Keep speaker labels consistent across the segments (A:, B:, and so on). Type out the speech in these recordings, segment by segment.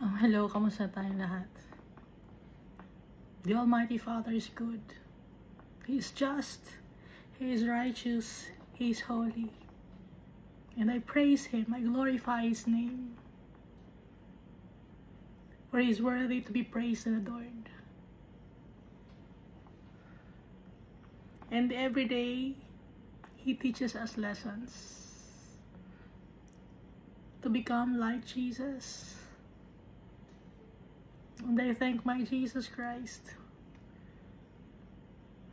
A: Hello, kamusta tayong lahat? The Almighty Father is good. He is just. He is righteous. He is holy. And I praise Him. I glorify His name. For He is worthy to be praised and adored. And every day, He teaches us lessons to become like Jesus. And I thank my Jesus Christ,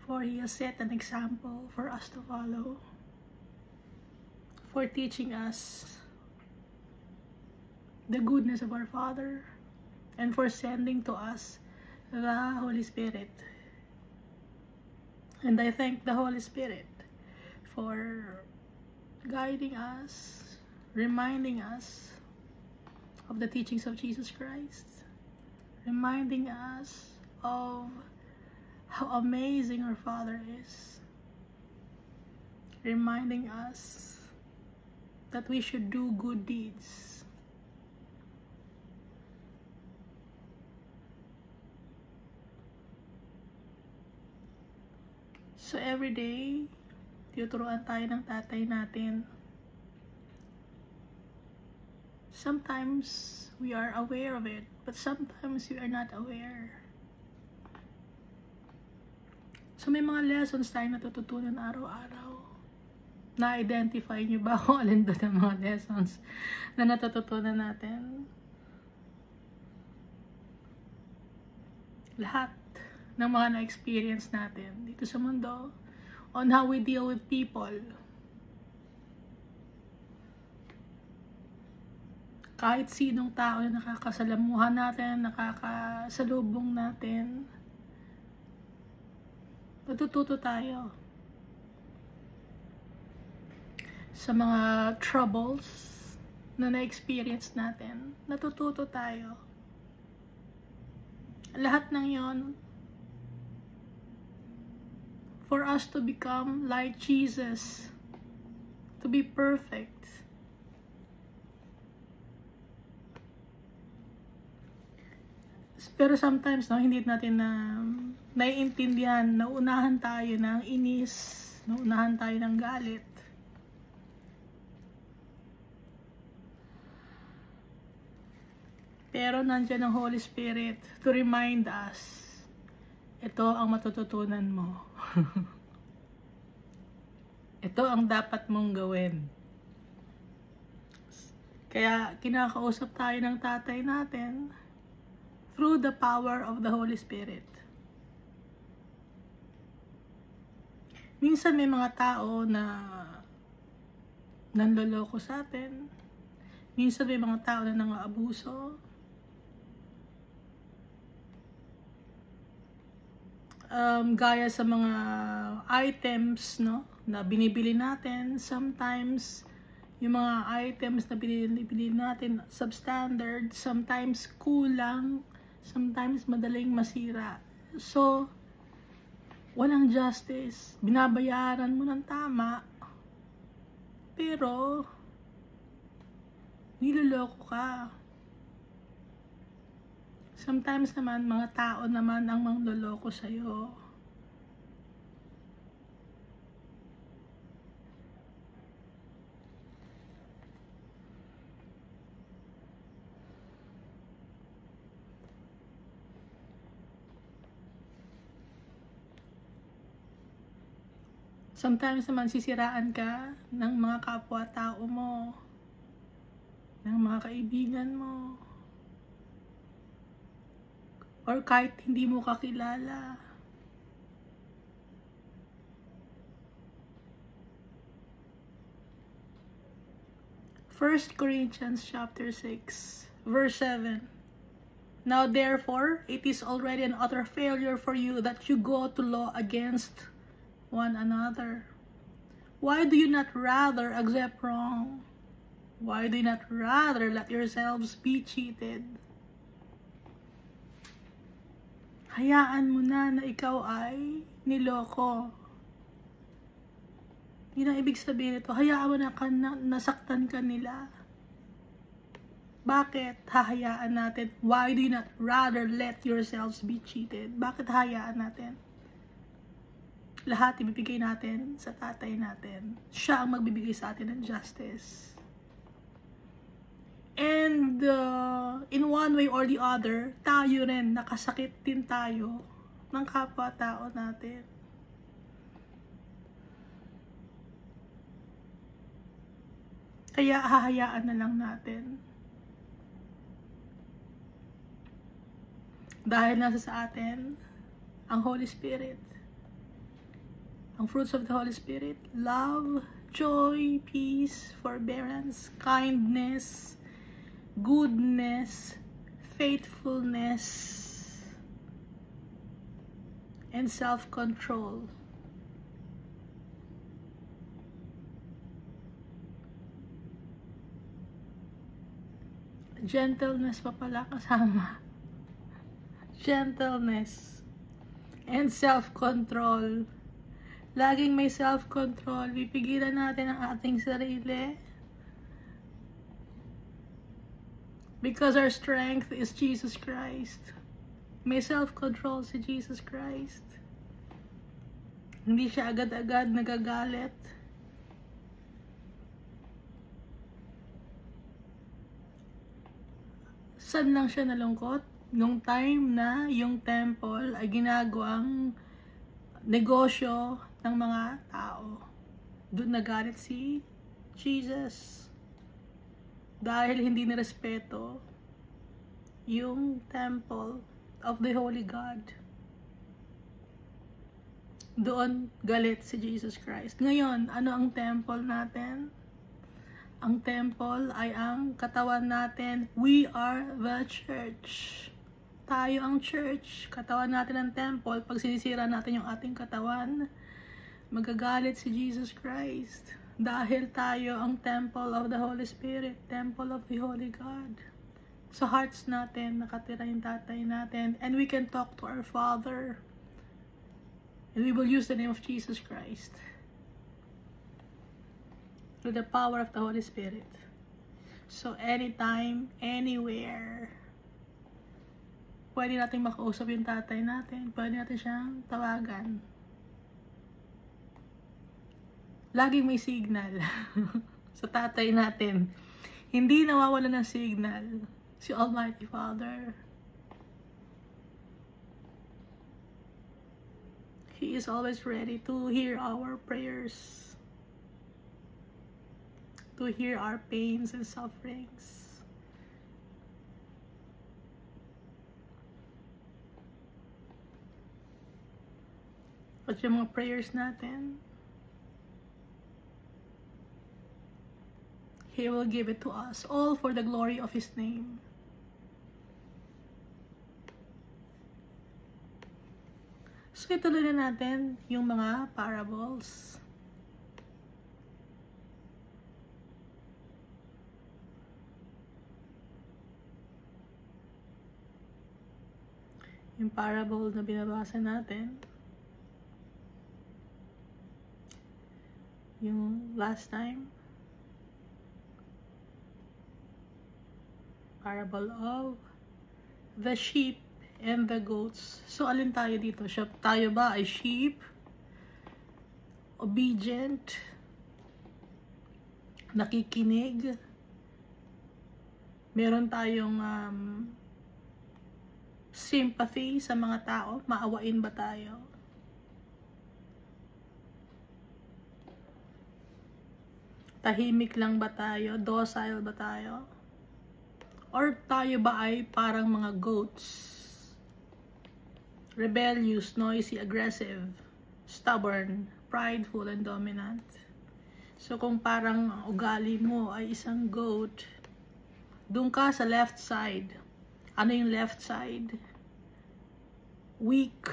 A: for He has set an example for us to follow, for teaching us the goodness of our Father, and for sending to us the Holy Spirit. And I thank the Holy Spirit for guiding us, reminding us of the teachings of Jesus Christ, reminding us of how amazing our Father is, reminding us that we should do good deeds. So every day, tinuturuan tayo ng tatay natin. Sometimes we are aware of it, but sometimes we are not aware. So may mga lessons tayo natututunan araw-araw. Na-identify niyo ba kung alin doon ang mga lessons na natututunan natin? Lahat ng mga na-experience natin dito sa mundo, on how we deal with people. Kahit sinong tao na nakakasalamuhan natin, nakakasalubong natin, natututo tayo. Sa mga troubles na na-experience natin, natututo tayo. Lahat ng yon for us to become like Jesus, to be perfect. Pero sometimes, no, hindi natin naiintindihan, nauunahan tayo ng inis, nauunahan tayo ng galit. Pero nandiyan ang Holy Spirit to remind us, ito ang matututunan mo. Ito ang dapat mong gawin. Kaya kinakausap tayo ng tatay natin through the power of the Holy Spirit. Minsan may mga tao na nanloloko sa atin. Minsan may mga tao na nang-aabuso. Gaya sa mga items, no, na binibili natin. Sometimes yung mga items na binibili natin substandard, sometimes kulang, sometimes madaling masira. So walang justice. Binabayaran mo ng tama, pero niloloko ka. Sometimes naman, mga tao naman ang mangloloko sa'yo. Sometimes naman sisiraan ka ng mga kapwa-tao mo, ng mga kaibigan mo, or kahit hindi mo kakilala. First Corinthians chapter 6, verse 7. Now therefore, it is already an utter failure for you that you go to law against one another. Why do you not rather accept wrong? Why do you not rather let yourselves be cheated? Hayaan mo na ikaw ay niloko. Yun ang ibig sabihin nito. Hayaan mo na nasaktan ka nila. Bakit hahayaan natin? Why do you not rather let yourselves be cheated? Bakit hahayaan natin? Lahat ibibigay natin sa tatay natin. Siya ang magbibigay sa atin ng justice. And in one way or the other, tayo rin, nakasakit din tayo ng kapwa-tao natin. Kaya hahayaan na lang natin. Dahil nasa sa atin ang Holy Spirit. Ang fruits of the Holy Spirit: love, joy, peace, forbearance, kindness, goodness, faithfulness, and self-control. Gentleness pa pala kasama. Gentleness and self-control. Laging may self-control. Pipigilan natin ang ating sarili. Because our strength is Jesus Christ. May self-control si Jesus Christ. Hindi siya agad-agad nagagalit. Saan lang siya nalungkot? Nung time na yung temple ay ginagawang negosyo ng mga tao. Doon nagalit si Jesus. Dahil hindi nirespeto yung temple of the Holy God. Doon galit si Jesus Christ. Ngayon, ano ang temple natin? Ang temple ay ang katawan natin. We are the church. Tayo ang church. Katawan natin ang temple. Pag sinisira natin yung ating katawan, magagalit si Jesus Christ. Dahil tayo ang temple of the Holy Spirit. Temple of the Holy God. Sa hearts natin, nakatira yung tatay natin. And we can talk to our Father. And we will use the name of Jesus Christ. Through the power of the Holy Spirit. So anytime, anywhere, pwede natin makausap yung tatay natin. Pwede natin siyang tawagan. Laging may signal sa tatay natin. Hindi nawawala ng signal si Almighty Father. He is always ready to hear our prayers. To hear our pains and sufferings. At yung mga prayers natin, He will give it to us, all for the glory of His name. So ituloy na natin yung mga parables. Yung parable na binabasa natin, yung last time, parable of the sheep and the goats. So alin tayo dito? Tayo ba ay sheep, obedient, nakikinig, meron tayong sympathy sa mga tao, maawain ba tayo? Tahimik lang ba tayo? Docile ba tayo? Or tayo ba ay parang mga goats? Rebellious, noisy, aggressive, stubborn, prideful, and dominant. So kung parang ugali mo ay isang goat, doon ka sa left side. Ano yung left side? Weak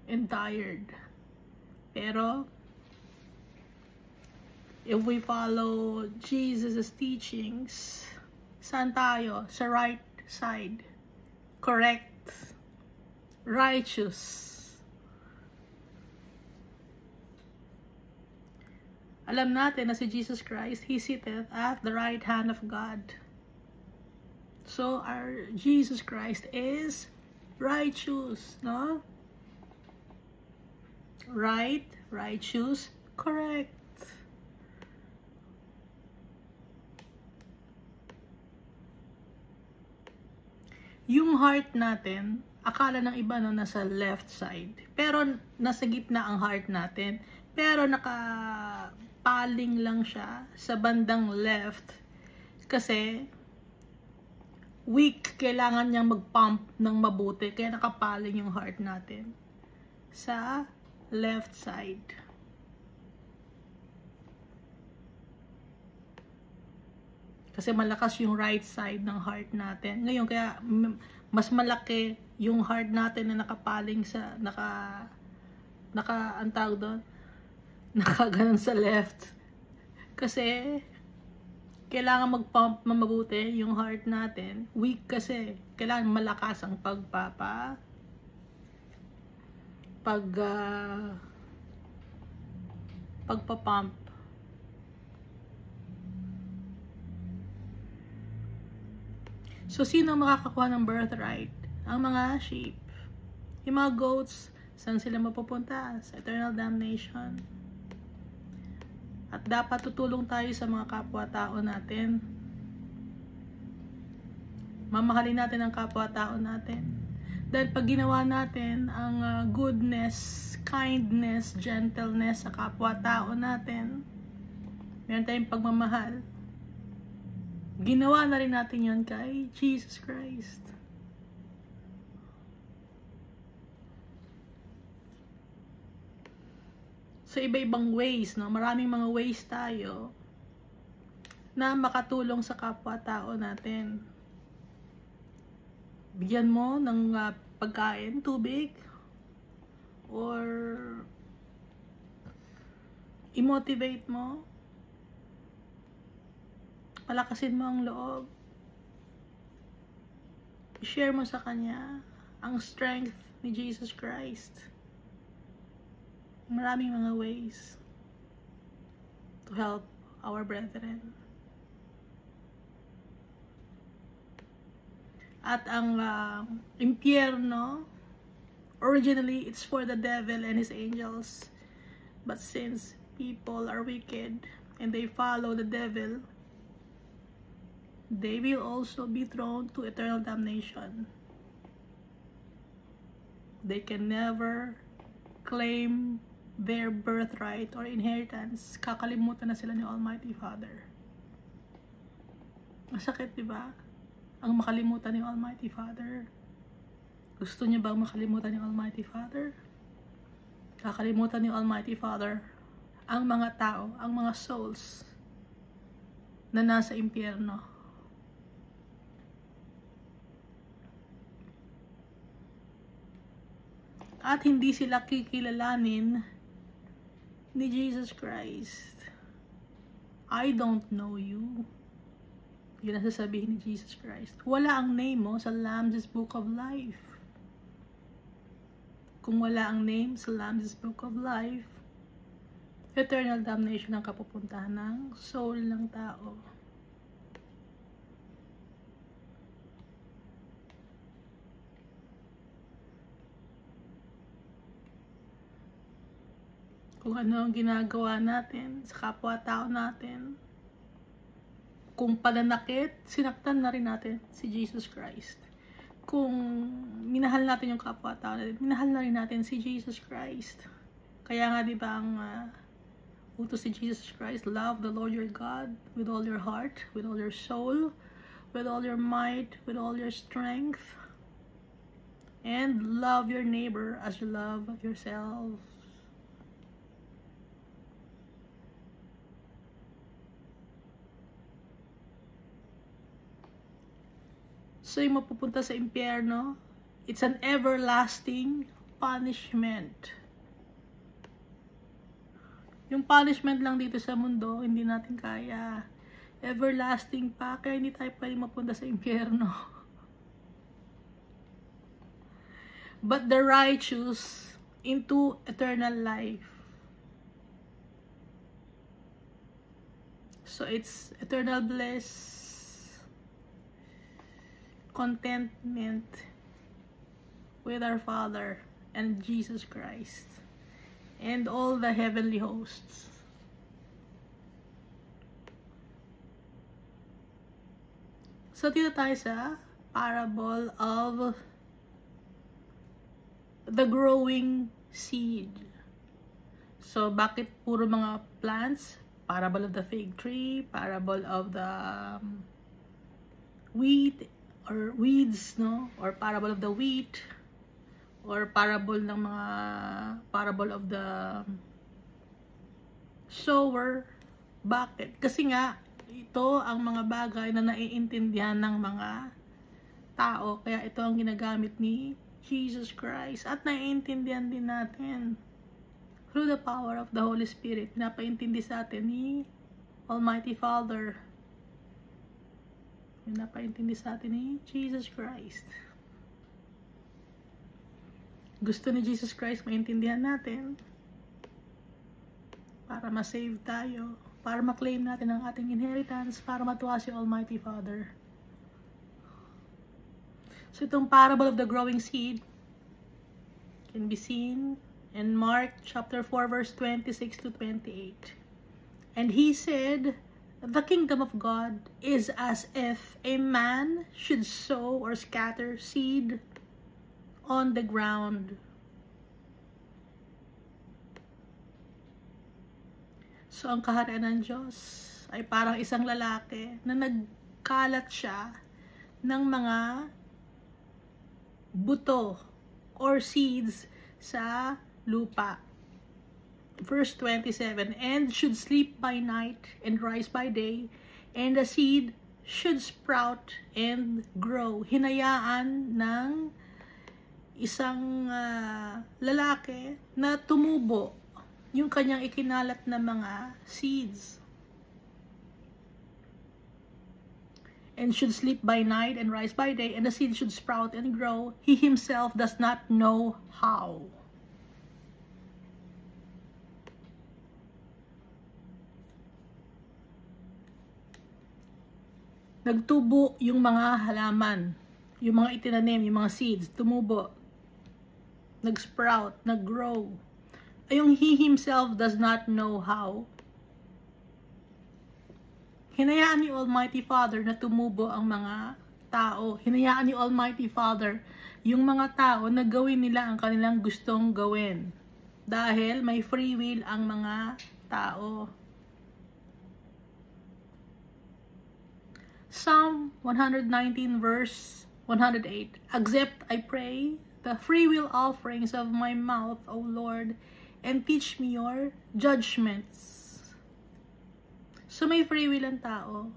A: and tired. Pero if we follow Jesus' teachings, saan tayo? Sa right side. Correct. Righteous. Alam natin na si Jesus Christ, He sitteth at the right hand of God. So, our Jesus Christ is righteous, no? Right, righteous, correct. Yung heart natin, akala ng iba no, nasa left side. Pero nasa gitna ang heart natin. Pero nakapaling lang siya sa bandang left. Kasi weak, kailangan niyang mag-pump ng mabuti. Kaya nakapaling yung heart natin sa left side. Kasi malakas yung right side ng heart natin. Ngayon, kaya mas malaki yung heart natin na nakapaling sa, ang tawag doon, nakaganon sa left. Kasi, kailangan mag-pump na mabuti yung heart natin. Weak kasi. Kailangan malakas ang pagpa-pump. So, sino makakakuha ng birthright? Ang mga sheep. Yung mga goats, saan sila mapupunta? Sa eternal damnation. At dapat tutulong tayo sa mga kapwa-tao natin. Mamahalin natin ang kapwa-tao natin. Dahil pag ginawa natin ang goodness, kindness, gentleness sa kapwa-tao natin, meron tayong pagmamahal. Ginawa na rin natin yun kay Jesus Christ. So, iba-ibang ways, no? Maraming mga ways tayo na makatulong sa kapwa-tao natin. Bigyan mo ng pagkain, tubig, or i-motivate mo, palakasin mo ang loob, i-share mo sa kanya ang strength ni Jesus Christ. Maraming mga ways to help our brethren. At ang impyerno, originally it's for the devil and his angels. But since people are wicked and they follow the devil, they will also be thrown to eternal damnation. They can never claim their birthright or inheritance. Kakalimutan na sila ni Almighty Father. Masakit, diba? Ang makalimutan ni Almighty Father. Gusto niyo bang makalimutan ni Almighty Father? Kakalimutan ni Almighty Father ang mga tao, ang mga souls na nasa impyerno. At hindi sila kikilalanin ni Jesus Christ. I don't know you. Yun ang sasabihin ni Jesus Christ. Wala ang name mo sa Lamb's Book of Life. Kung wala ang name sa Lamb's Book of Life, eternal damnation ang kapupuntahan ng soul ng tao. Kung ano ang ginagawa natin sa kapwa-tao natin, kung pananakit, sinaktan na rin natin si Jesus Christ. Kung minahal natin yung kapwa-tao natin, minahal na rin natin si Jesus Christ. Kaya nga diba ang utos si Jesus Christ, love the Lord your God with all your heart, with all your soul, with all your might, with all your strength, and love your neighbor as you love yourself. So, yung mapupunta sa impyerno, it's an everlasting punishment. Yung punishment lang dito sa mundo, hindi natin kaya. Everlasting pa, kaya hindi tayo pwede mapunta sa impyerno. But the righteous into eternal life. So, it's eternal bliss. contentment with our Father and Jesus Christ and all the heavenly hosts. So, dito tayo sa parable of the growing seed. So, bakit puro mga plants? Parable of the fig tree, parable of the wheat or weeds, no? Or parable of the wheat, or parable of the sower. Bakit? Kasi nga, ito ang mga bagay na naiintindihan ng mga tao. Kaya ito ang ginagamit ni Jesus Christ. At naiintindihan din natin through the power of the Holy Spirit. Pinapaintindi sa atin ni Almighty Father. Pinapaintindi sa atin ni Jesus Christ. Gusto ni Jesus Christ maintindihan natin para ma-save tayo, para ma-claim natin ang ating inheritance, para matuwa si Almighty Father. So itong parable of the growing seed can be seen in Mark chapter 4 verse 26 to 28. And he said, the kingdom of God is as if a man should sow or scatter seed on the ground. So ang kaharian ng Diyos ay parang isang lalaki na nagkalat siya ng mga buto or seeds sa lupa. Verse 27, and should sleep by night and rise by day, and the seed should sprout and grow. Hinayaan ng isang lalaki na tumubo yung kanyang ikinalat na mga seeds. And should sleep by night and rise by day, and the seed should sprout and grow. He himself does not know how. Nagtubo yung mga halaman, yung mga itinanim, yung mga seeds, tumubo, nag-sprout, nag-grow. Yung he himself does not know how. Hinayaan ni Almighty Father na tumubo ang mga tao. Hinayaan ni Almighty Father yung mga tao na gawin nila ang kanilang gustong gawin. Dahil may free will ang mga tao. Psalm 119 verse 108. Accept, I pray, the free will offerings of my mouth, O Lord, and teach me your judgments. So may free will ang tao.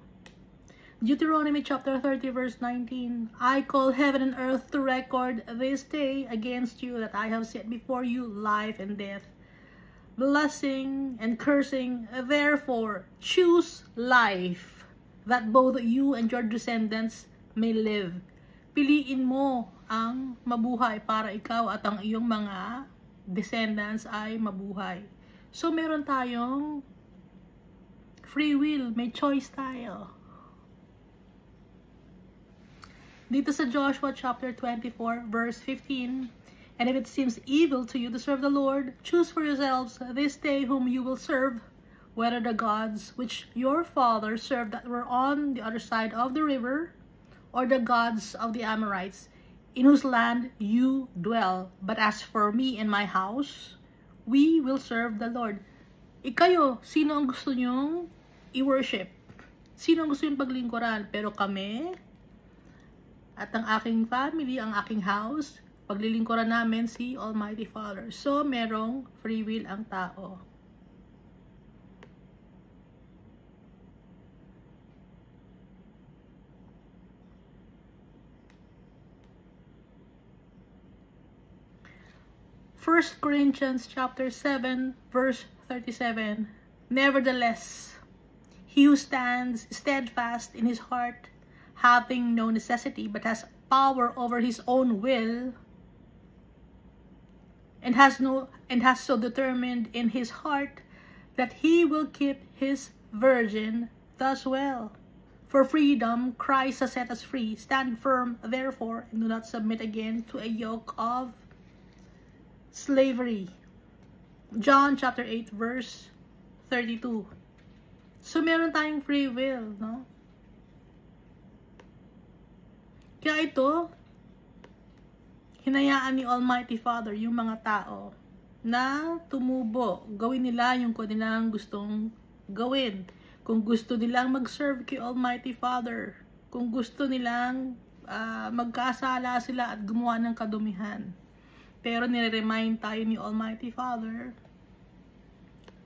A: Deuteronomy chapter 30 verse 19. I call heaven and earth to record this day against you that I have set before you life and death, blessing and cursing. Therefore, choose life, that both you and your descendants may live. Piliin mo ang mabuhay para ikaw at ang iyong mga descendants ay mabuhay. So, meron tayong free will. May choice tayo. Dito sa Joshua chapter 24 verse 15, and if it seems evil to you to serve the Lord, choose for yourselves this day whom you will serve, whether the gods which your fathers served that were on the other side of the river, or the gods of the Amorites, in whose land you dwell. But as for me and my house, we will serve the Lord. Ikayo, sino ang gusto nyong i-worship? Sino ang gusto nyong paglingkuran? Pero kami, at ang aking family, ang aking house, paglilingkuran namin si Almighty Father. So, merong free will ang tao. First Corinthians chapter 7 verse 37. Nevertheless, he who stands steadfast in his heart, having no necessity, but has power over his own will, and has so determined in his heart that he will keep his virgin, thus well. For freedom, Christ has set us free. Stand firm, therefore, and do not submit again to a yoke of slavery. John chapter 8, verse 32. So, meron tayong free will, no? Kaya ito, hinayaan ni Almighty Father yung mga tao na tumubo. Gawin nila yung kanilang gustong gawin. Kung gusto nilang mag-serve kay Almighty Father, kung gusto nilang magkasala sila at gumawa ng kadumihan. Pero nire-remind tayo ni Almighty Father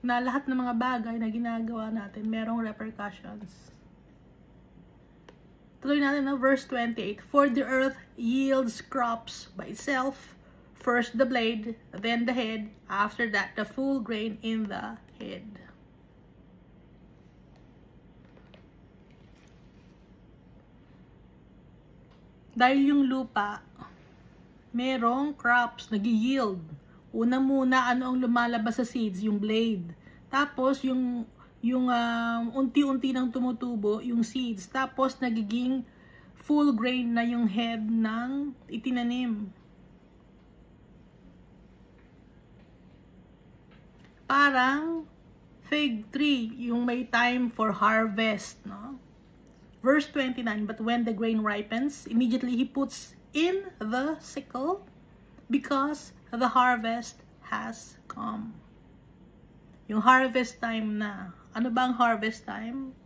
A: na lahat ng mga bagay na ginagawa natin merong repercussions. Tuloy natin na verse 28. For the earth yields crops by itself, first the blade, then the head, after that the full grain in the head. Dahil yung lupa, merong crops, nag-yield. Una muna, ano ang lumalabas sa seeds? Yung blade. Tapos, yung unti-unti nang tumutubo, yung seeds. Tapos, nagiging full grain na yung head ng itinanim. Parang fig tree, yung may time for harvest, no? Verse 29, but when the grain ripens, immediately he puts in the sickle because the harvest has come. Yung harvest time na. Ano ba ang harvest time?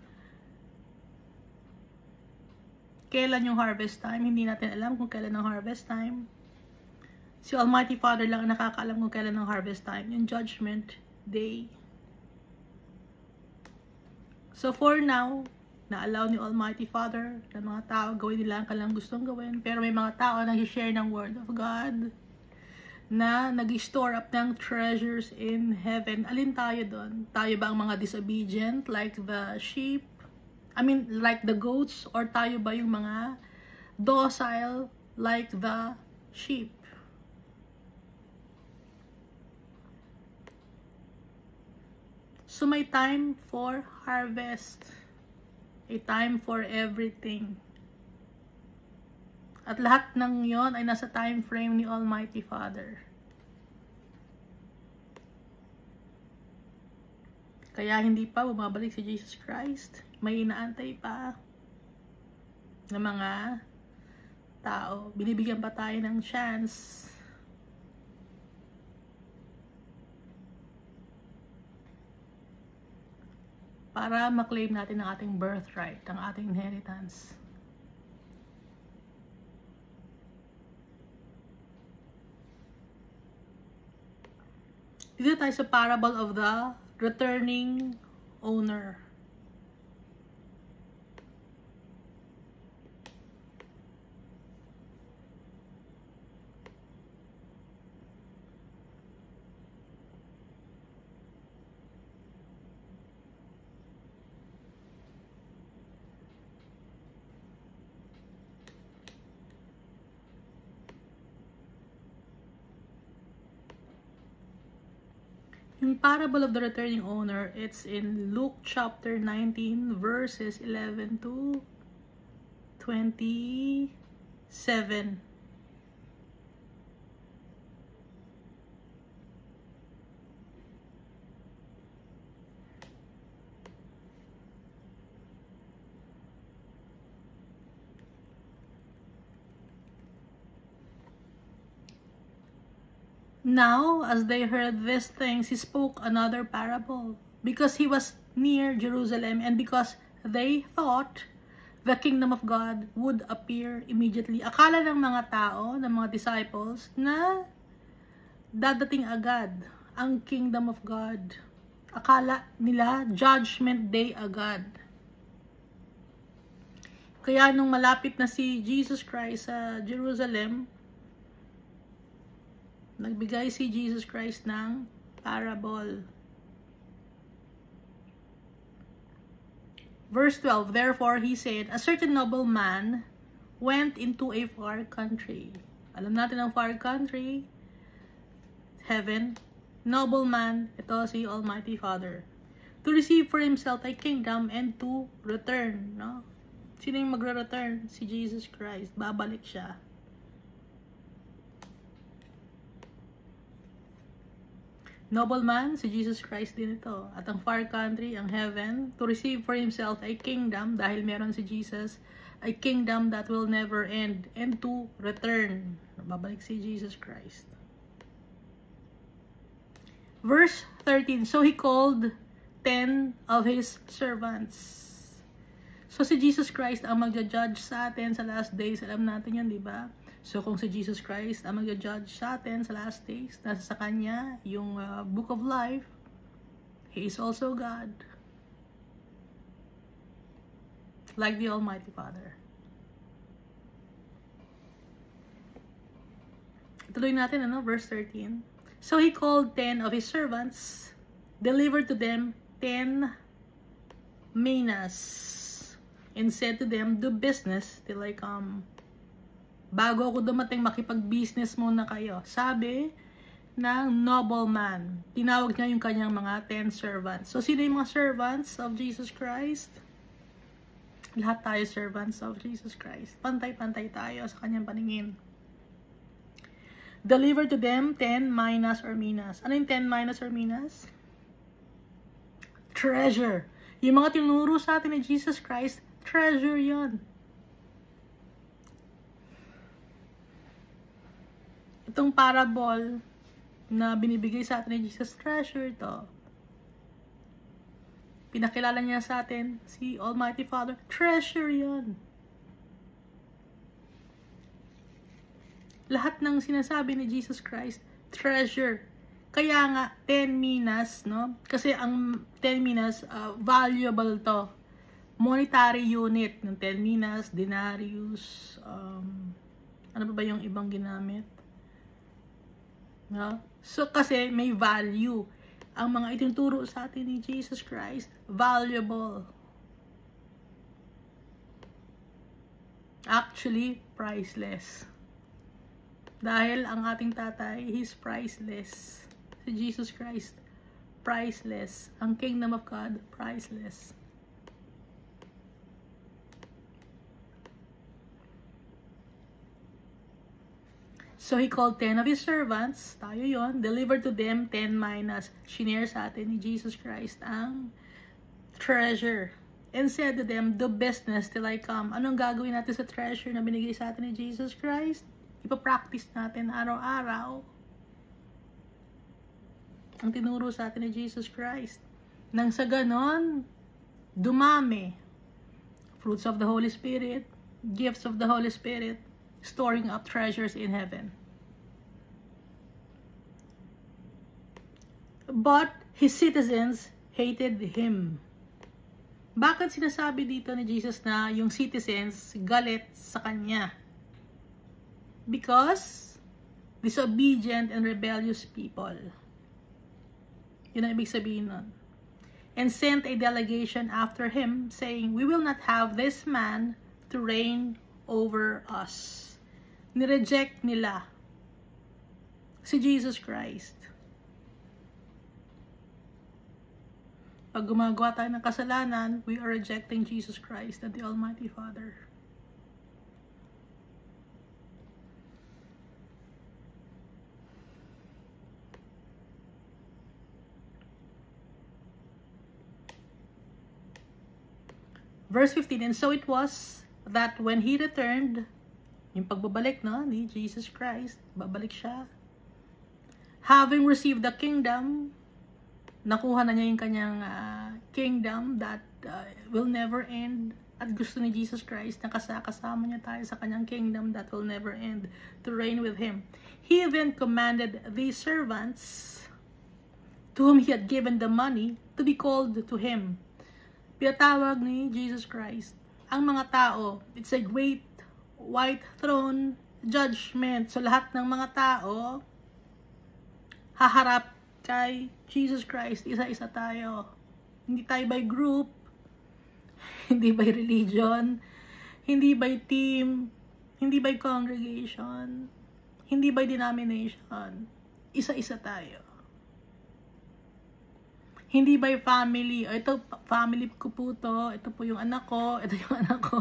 A: Kailan yung harvest time? Hindi natin alam kung kailan ang harvest time. Si Almighty Father lang ang nakakaalam kung kailan ang harvest time. Yung judgment day. So for now, na-allow ni Almighty Father na mga tao gawin nila ang kanilang gustong gawin. Pero may mga tao na nag-share ng Word of God na nag-store up ng treasures in heaven. Alin tayo doon? Tayo ba ang mga disobedient like the sheep? Like the goats? Or tayo ba yung mga docile like the sheep? So may time for harvest. A time for everything. At lahat ng yon ay nasa time frame ni Almighty Father. Kaya hindi pa bumabalik si Jesus Christ. May inaantay pa ng mga tao. Binibigyan pa tayo ng chance. Para maklaim natin ang ating birthright, ang ating inheritance. Dito tayo sa parable of the returning owner. Yung parable of the returning owner, it's in Luke chapter 19, verses 11 to 27. Now, as they heard these things, he spoke another parable, because he was near Jerusalem, and because they thought the kingdom of God would appear immediately. Akala ng mga tao, ng mga disciples, na dadating agad ang kingdom of God. Akala nila judgment day agad. Kaya nung malapit na si Jesus Christ sa Jerusalem, nagbigay si Jesus Christ ng parable. Verse 12, therefore he said, a certain nobleman went into a far country. Alam natin ang far country, heaven. Nobleman, ito si Almighty Father. To receive for himself a kingdom and to return. No? Sino yung magre-return? Si Jesus Christ. Babalik siya. Nobleman, si Jesus Christ din ito. At ang far country, ang heaven, to receive for himself a kingdom, dahil meron si Jesus, a kingdom that will never end, and to return. Babalik si Jesus Christ. Verse 13, so he called 10 of his servants. So si Jesus Christ ang magja-judge sa atin sa last days. Alam natin yun, di ba? So kung si Jesus Christ ang magja-judge sa atin sa last days, nasa sa kanya yung book of life, he is also God. Like the Almighty Father. Tuloy natin, verse 13. So he called 10 of his servants, delivered to them 10 minas, and said to them, do business till I come. Bago ako dumating, makipag-business muna kayo. Sabi ng nobleman. Tinawag niya yung kanyang mga 10 servants. So, sino yung mga servants of Jesus Christ? Lahat tayo servants of Jesus Christ. Pantay-pantay tayo sa kanyang paningin. Deliver to them 10 minas or minas. Ano yung 10 minas or minas? Treasure. Yung mga tinuro sa atin ni Jesus Christ, treasure yon. Itong parable na binibigay sa atin ni Jesus, treasure to. Pinakilala niya sa atin si Almighty Father, treasure yon. Lahat ng sinasabi ni Jesus Christ, treasure. Kaya nga, 10 minas, no? Kasi ang 10 minas, valuable to. Monetary unit ng 10 minas, denarius, ano pa ba yung ibang ginamit? No? So, kasi may value. Ang mga itinuturo sa atin ni Jesus Christ, valuable. Actually, priceless. Dahil ang ating tatay, he's priceless. Si Jesus Christ, priceless. Ang kingdom of God, priceless. So he called 10 of his servants, tayo yon, delivered to them 10 minas. Shinare sa atin ni Jesus Christ ang treasure. And said to them, do business till I come. Anong gagawin natin sa treasure na binigay sa atin ni Jesus Christ? Ipapractice natin araw-araw ang tinuro sa atin ni Jesus Christ. Nang sa ganon, dumami. Fruits of the Holy Spirit, gifts of the Holy Spirit, storing up treasures in heaven. But his citizens hated him. Bakit sinasabi dito ni Jesus na yung citizens galit sa kanya? Because disobedient and rebellious people. Yun ang ibig sabihin nun. And sent a delegation after him, saying, we will not have this man to reign over us. Nireject nila si Jesus Christ. Pag gumagawa tayo ng kasalanan, we are rejecting Jesus Christ and the Almighty Father. Verse 15, and so it was that when he returned, yung pagbabalik ni Jesus Christ, babalik siya. Having received the kingdom, nakuha na niya yung kanyang kingdom that will never end. At gusto ni Jesus Christ na kasama niya tayo sa kanyang kingdom that will never end, to reign with him. He then commanded these servants to whom he had given the money to be called to him. Pinatawag ni Jesus Christ ang mga tao. It's a great white throne judgment. So lahat ng mga tao haharap kay Jesus Christ. Isa-isa tayo. Hindi tayo by group, hindi by religion, hindi by team, hindi by congregation, hindi by denomination. Isa-isa tayo. Hindi by family. O, ito, family ko po to. Ito po yung anak ko. Ito yung anak ko.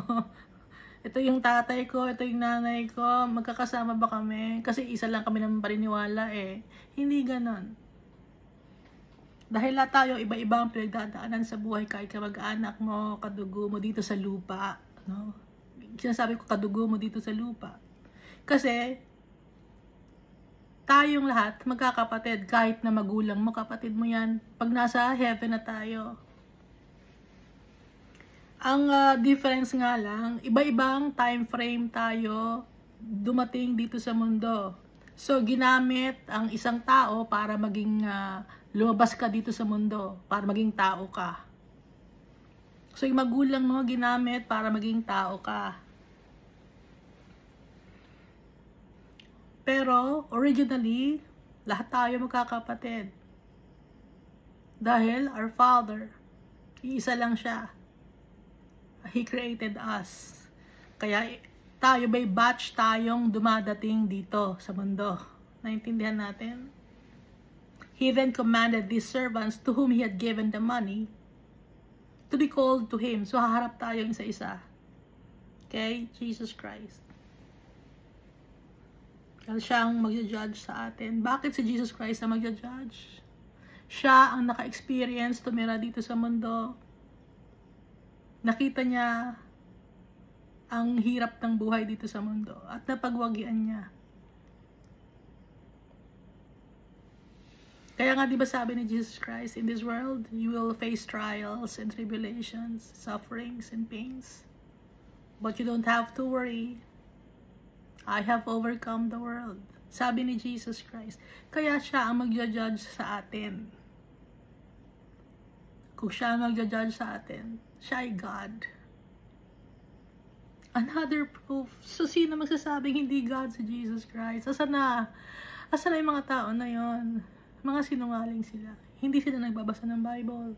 A: Ito yung tatay ko. Ito yung nanay ko. Magkakasama ba kami? Kasi isa lang kami naman paniniwala eh. Hindi ganon. Dahil lahat tayo, iba-iba ang pinagdadaanan sa buhay. Kahit kamag-anak mo, kadugo mo dito sa lupa. No? Sinasabi ko, kadugo mo dito sa lupa. Kasi, tayong lahat, magkakapatid, kahit na magulang mo, kapatid mo yan, pag nasa heaven na tayo. Ang difference nga lang, iba-ibang time frame tayo dumating dito sa mundo. So, ginamit ang isang tao para maging lumabas ka dito sa mundo, para maging tao ka. So, yung magulang mo, ginamit para maging tao ka. Pero, originally, lahat tayo magkakapatid. Dahil, our Father, iisa lang siya. He created us. Kaya, tayo by batch tayong dumadating dito sa mundo. Naintindihan natin? He then commanded these servants to whom he had given the money to be called to him. So, haharap tayo isa-isa. Okay? Jesus Christ. Siya ang magja-judge sa atin. Bakit si Jesus Christ ang magja-judge? Siya ang naka-experience tumira dito sa mundo. Nakita niya ang hirap ng buhay dito sa mundo at napagwagian niya. Kaya nga, di ba sabi ni Jesus Christ, in this world, you will face trials and tribulations, sufferings and pains. But you don't have to worry. I have overcome the world. Sabi ni Jesus Christ. Kaya siya ang magja-judge sa atin. Kung siya ang magja-judge sa atin, siya ay God. Another proof. So, sino magsasabing hindi God si Jesus Christ? Asan na? Asan na yung mga tao na yon? Mga sinungaling sila. Hindi sila nagbabasa ng Bible.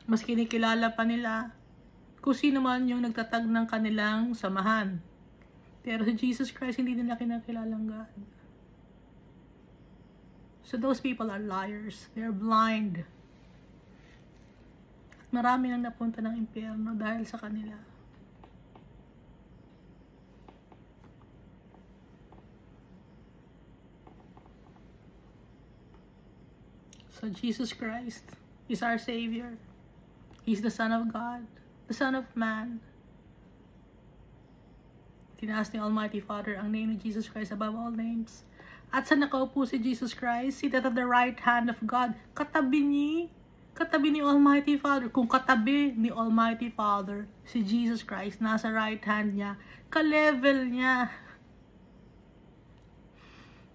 A: Mas kinikilala pa nila kung sino man yung nagtatag ng kanilang samahan. Pero si Jesus Christ, hindi nila kinakilalang God. So those people are liars. They're blind. At marami nang napunta ng impyerno dahil sa kanila. So Jesus Christ is our Savior. He's the Son of God. The Son of Man. Tinaas ni Almighty Father ang name ni Jesus Christ above all names. At sa nakaupo si Jesus Christ, seated at the right hand of God, katabi ni Almighty Father. Kung katabi ni Almighty Father, si Jesus Christ, nasa right hand niya, ka-level niya.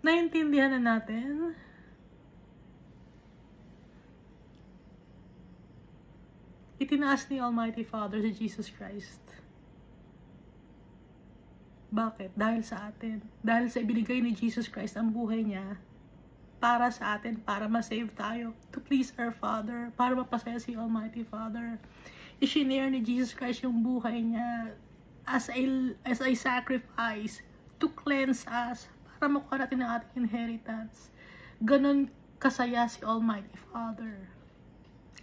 A: Naintindihan na natin? Itinaas ni Almighty Father si Jesus Christ. Bakit? Dahil sa atin. Dahil sa ibinigay ni Jesus Christ ang buhay niya para sa atin, para ma-save tayo, to please our Father, para mapasaya si Almighty Father. I-shinare ni Jesus Christ yung buhay niya as a sacrifice to cleanse us, para makuha natin ang ating inheritance. Ganon kasaya si Almighty Father.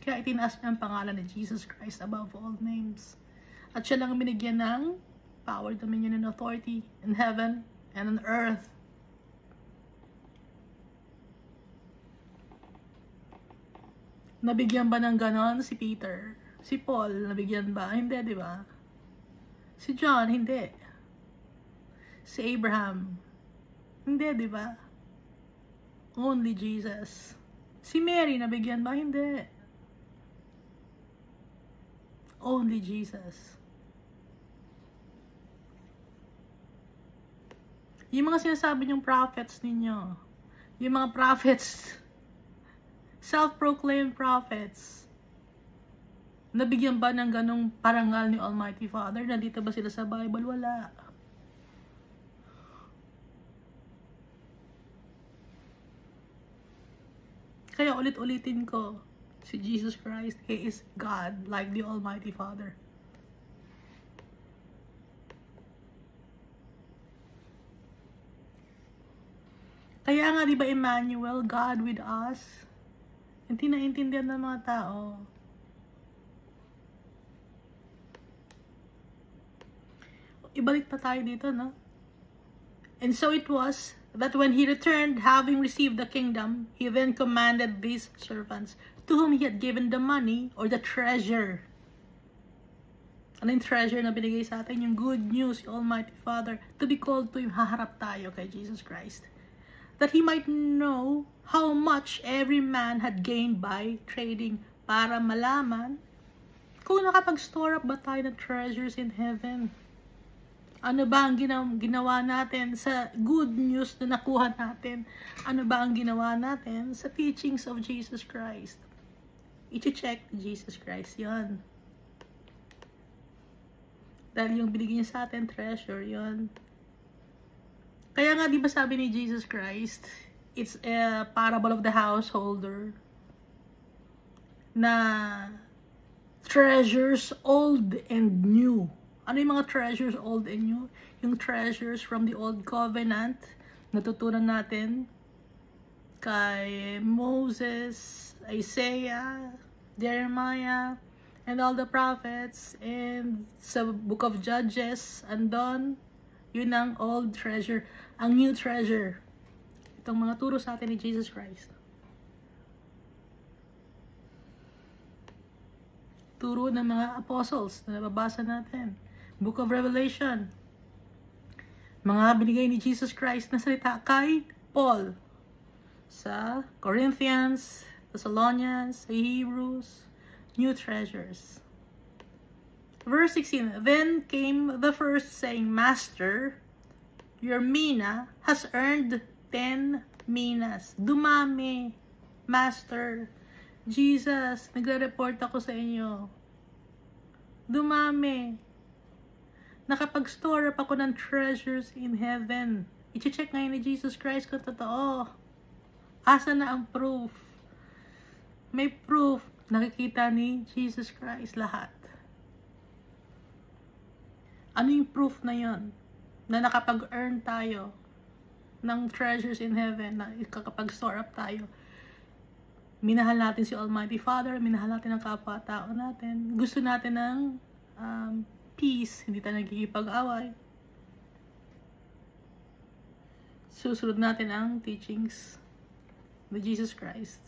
A: Kaya itinaas niya ang pangalan ni Jesus Christ above all names. At siya lang binigyan ng power, dominion, and authority in heaven and on earth. Nabigyan ba ng ganon si Peter? Si Paul, nabigyan ba? Hindi, di ba? Si John, hindi. Si Abraham, hindi, di ba? Only Jesus. Si Mary, nabigyan ba? Hindi. Only Jesus. Yung mga sinasabi niyong prophets ninyo, yung mga prophets, self-proclaimed prophets, nabigyan ba ng ganong parangal ni Almighty Father? Nandito ba sila sa Bible? Wala. Kaya ulit-ulitin ko, si Jesus Christ, He is God, like the Almighty Father. Kaya nga, di ba, Emmanuel, God with us? Hindi naintindihan ng mga tao. Ibalik pa tayo dito, no? And so it was that when he returned, having received the kingdom, he then commanded these servants, to whom he had given the money or the treasure. Ano yung treasure na binigay sa atin? Yung good news, yung Almighty Father, to be called to him, haharap tayo kay Jesus Christ. That he might know how much every man had gained by trading, para malaman kung nakapag-store up ba tayo ng treasures in heaven. Ano ba ang ginawa natin sa good news na nakuha natin? Ano ba ang ginawa natin sa teachings of Jesus Christ? I-check Jesus Christ yon. Dahil yung binigyan niya sa atin, treasure yon. Kaya nga, di ba sabi ni Jesus Christ, it's a parable of the householder na treasures old and new. Ano yung mga treasures old and new? Yung treasures from the old covenant, natutunan natin kay Moses, Isaiah, Jeremiah, and all the prophets, and sa book of Judges, andon, yun ang old treasure. Ang new treasure, itong mga turo sa atin ni Jesus Christ. Turo ng mga apostles na nababasa natin. Book of Revelation. Mga binigay ni Jesus Christ na salita kay Paul sa Corinthians, Thessalonians, Hebrews, new treasures. Verse 16, then came the first saying, Master, your mina has earned 10 minas. Dumami, Master. Jesus, nagre-report ako sa inyo. Dumami. Nakapag-store up ako ng treasures in heaven. I-check ngayon ni Jesus Christ kung totoo. Asa na ang proof? May proof. Nakikita ni Jesus Christ lahat. Ano yung proof na yon? Na nakapag-earn tayo ng treasures in heaven, na kakapag-store up tayo. Minahal natin si Almighty Father, minahal natin ang kapwa-tao natin. Gusto natin ng peace, hindi tayo nagkikipag-away. Susunod natin ang teachings ni Jesus Christ.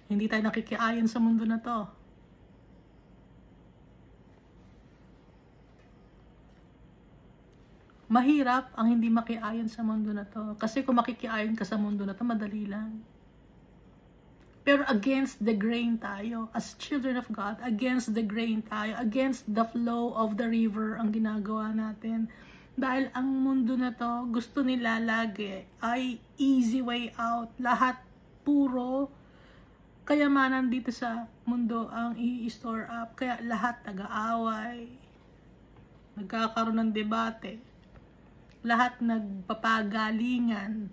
A: Hindi tayo nakikiayon sa mundo na to. Mahirap ang hindi makiayon sa mundo na to. Kasi kung makikiayon ka sa mundo na to, madali lang. Pero against the grain tayo. As children of God, against the grain tayo. Against the flow of the river ang ginagawa natin. Dahil ang mundo na to, gusto nila lagi ay easy way out. Lahat puro kayamanan dito sa mundo ang i-store up. Kaya lahat nag-aaway. Nagkakaroon ng debate. Lahat nagpapagalingan.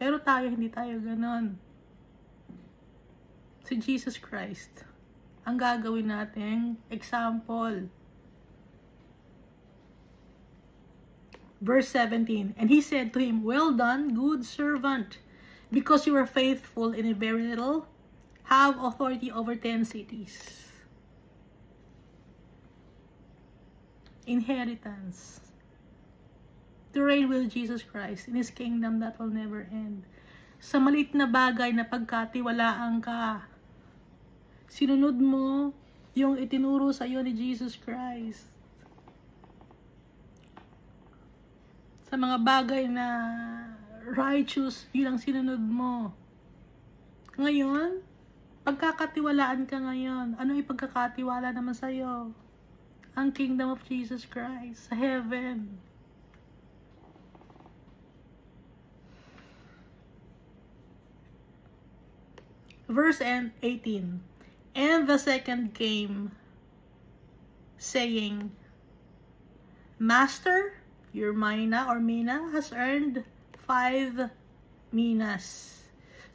A: Pero tayo, hindi tayo ganon. Si Jesus Christ ang gagawin nating example. Verse 17, and he said to him, well done, good servant, because you were faithful in a very little, have authority over 10 cities. Inheritance. To reign with Jesus Christ in His kingdom that will never end. Sa maliit na bagay na pagkatiwalaan ka, sinunod mo yung itinuro sa iyo ni Jesus Christ. Sa mga bagay na righteous, yun ang sinunod mo. Ngayon, pagkakatiwalaan ka ngayon, ano ipagkakatiwala naman sa iyo? Ang kingdom of Jesus Christ sa heaven. Verse 18. And the second came, saying, Master, your mina or mina has earned 5 minas.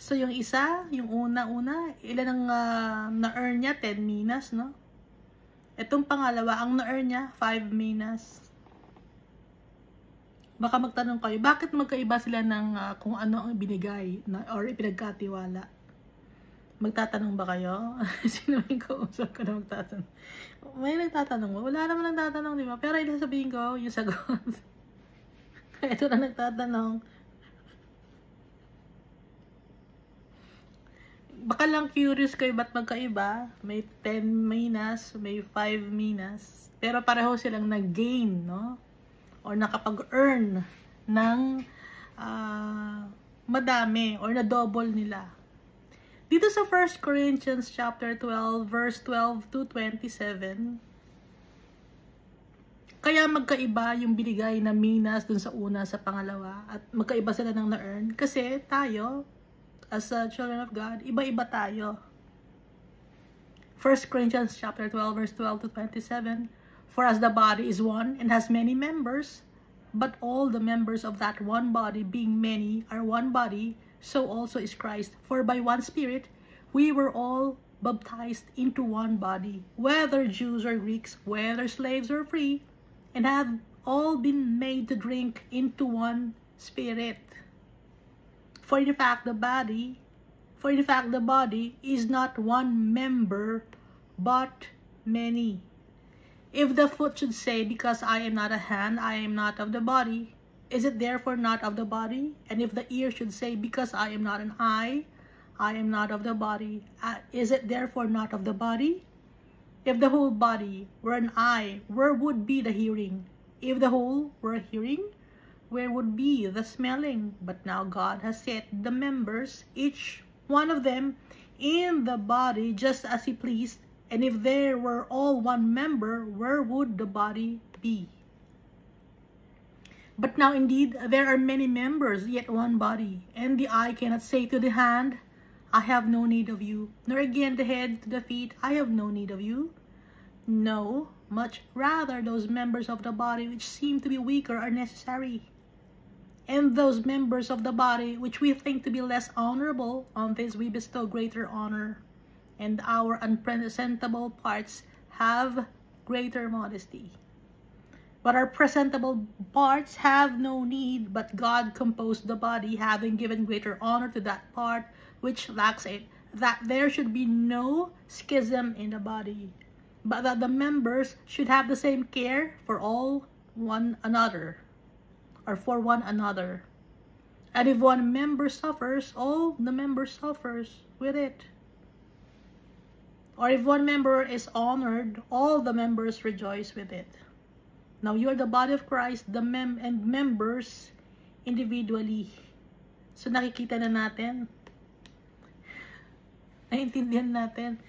A: So, yung isa, yung una-una, ilan ang na-earn niya? 10 minas, no? Itong pangalawa, ang na-earn niya, 5 minas. Baka magtanong kayo, bakit magkaiba sila ng kung ano ang binigay or ipinagkatiwala? Magtatanong ba kayo? Sino yung kausap ko na magtatanong? May nagtatanong mo? Wala naman nagtatanong, di ba? Pero sabihin ko, yung sagot. Ito na nagtatanong. Baka lang curious kayo ba't magkaiba. May 10 minas, may 5 minas. Pero pareho silang nag-gain, no? Or nakapag-earn ng madami or na-double nila. Dito sa 1 Corinthians chapter 12, verse 12 to 27, kaya magkaiba yung binigay na minas dun sa una sa pangalawa at magkaiba sila ng na-earn kasi tayo, as children of God, iba-iba tayo. 1 Corinthians chapter 12, verse 12 to 27, for as the body is one and has many members, but all the members of that one body being many are one body, so also is Christ. For by one Spirit we were all baptized into one body, whether Jews or Greeks, whether slaves or free, and have all been made to drink into one Spirit. For in fact the body is not one member, but many. If the foot should say, because I am not a hand, I am not of the body, is it therefore not of the body? And if the ear should say, because I am not an eye, I am not of the body, is it therefore not of the body? If the whole body were an eye, where would be the hearing? If the whole were hearing, where would be the smelling? But now God has set the members, each one of them, in the body just as he pleased. And if there were all one member, where would the body be? But now indeed there are many members, yet one body. And the eye cannot say to the hand, I have no need of you, nor again the head to the feet, I have no need of you. No, much rather those members of the body which seem to be weaker are necessary. And those members of the body which we think to be less honorable, on this we bestow greater honor. And our unpresentable parts have greater modesty. But our presentable parts have no need, but God composed the body, having given greater honor to that part which lacks it, that there should be no schism in the body, but that the members should have the same care for one another. And if one member suffers, all the members suffers with it. Or if one member is honored, all the members rejoice with it. Now you are the body of Christ, and members individually. So nakikita na natin, naiintindihan natin,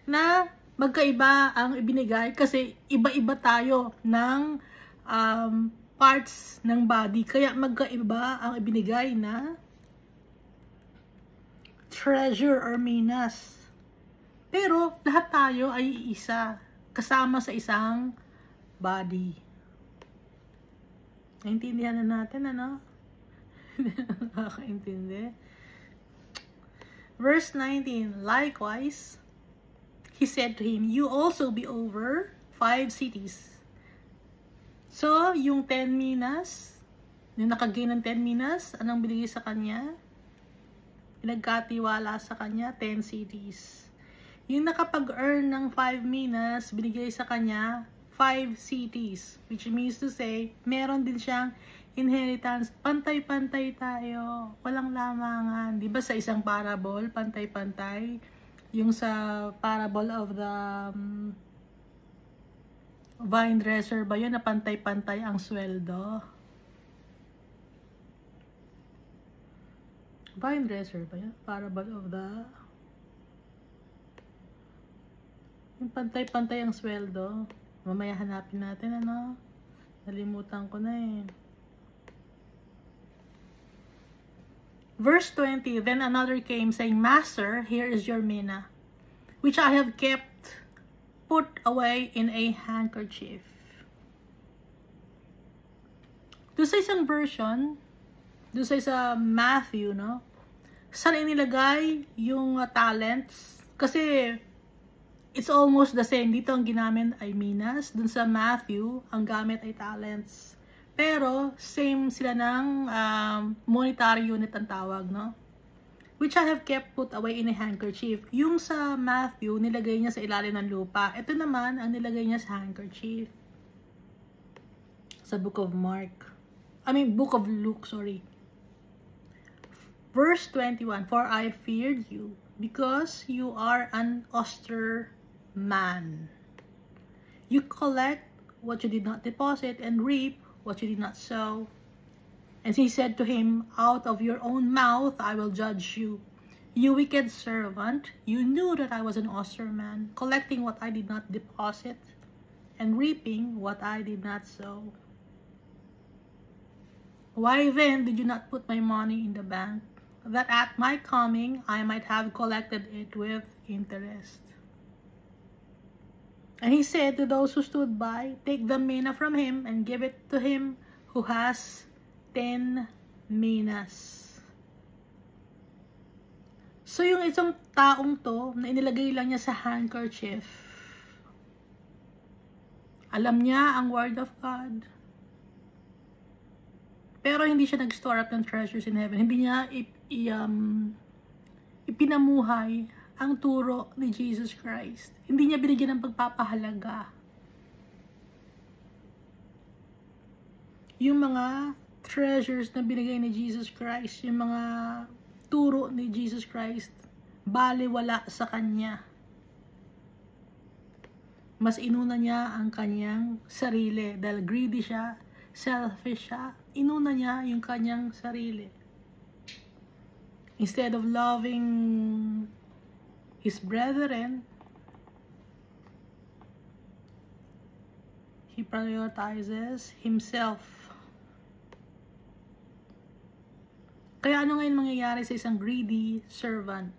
A: na magkaiba ang ibinigay kasi iba-iba tayo ng parts ng body. Kaya magkaiba ang ibinigay na treasure or minas. Pero lahat tayo ay isa, kasama sa isang body. Naintindihan na natin, ano? Nakakaintindi. Verse 19, likewise, he said to him, you also be over 5 cities. So, yung 10 minas, yung nakagain ng 10 minas, anong binigay sa kanya? Pinagkatiwala sa kanya, 10 cities. Yung nakapag-earn ng 5 minas, binigay sa kanya 5 cities. Which means to say, meron din siyang inheritance. Pantay-pantay tayo. Walang lamangan. Diba sa isang parable, pantay-pantay? Yung sa parable of the vine dresser ba yun, na pantay-pantay ang sweldo? Vine dresser ba yun? Parable of the... Yung pantay-pantay ang sweldo. Mamaya hanapin natin, ano? Nalimutan ko na eh. Verse 20, then another came saying, Master, here is your mina, which I have kept put away in a handkerchief. Doon sa isang version, doon sa Matthew, no? saan inilagay yung talents? Kasi it's almost the same. Dito ang ginamit ay minas. Dun sa Matthew, ang gamit ay talents. Pero, same sila ng monetary unit ang tawag, no? Which I have kept put away in a handkerchief. Yung sa Matthew, nilagay niya sa ilalim ng lupa. Ito naman, ang nilagay niya sa handkerchief. Sa Book of Book of Luke, sorry. Verse 21, For I feared you, because you are an austere man. You collect what you did not deposit, and reap what you did not sow. And he said to him, Out of your own mouth I will judge you. You wicked servant, you knew that I was an austere man, collecting what I did not deposit, and reaping what I did not sow. Why then did you not put my money in the bank, that at my coming I might have collected it with interest? And he said to those who stood by, Take the mina from him, and give it to him who has 10 minas. So, yung isang taong to, na inilagay lang niya sa handkerchief, alam niya ang word of God. Pero hindi siya nag-store up ng treasures in heaven. Hindi niya ipinamuhay ang turo ni Jesus Christ. Hindi niya binigyan ng pagpapahalaga yung mga treasures na binigay ni Jesus Christ, yung mga turo ni Jesus Christ, baliwala sa kanya. Mas inuna niya ang kanyang sarili. Dahil greedy siya, selfish siya, inuna niya yung kanyang sarili. Instead of loving his brethren, he prioritizes himself. Kaya ano ngayon mangyayari sa isang greedy servant?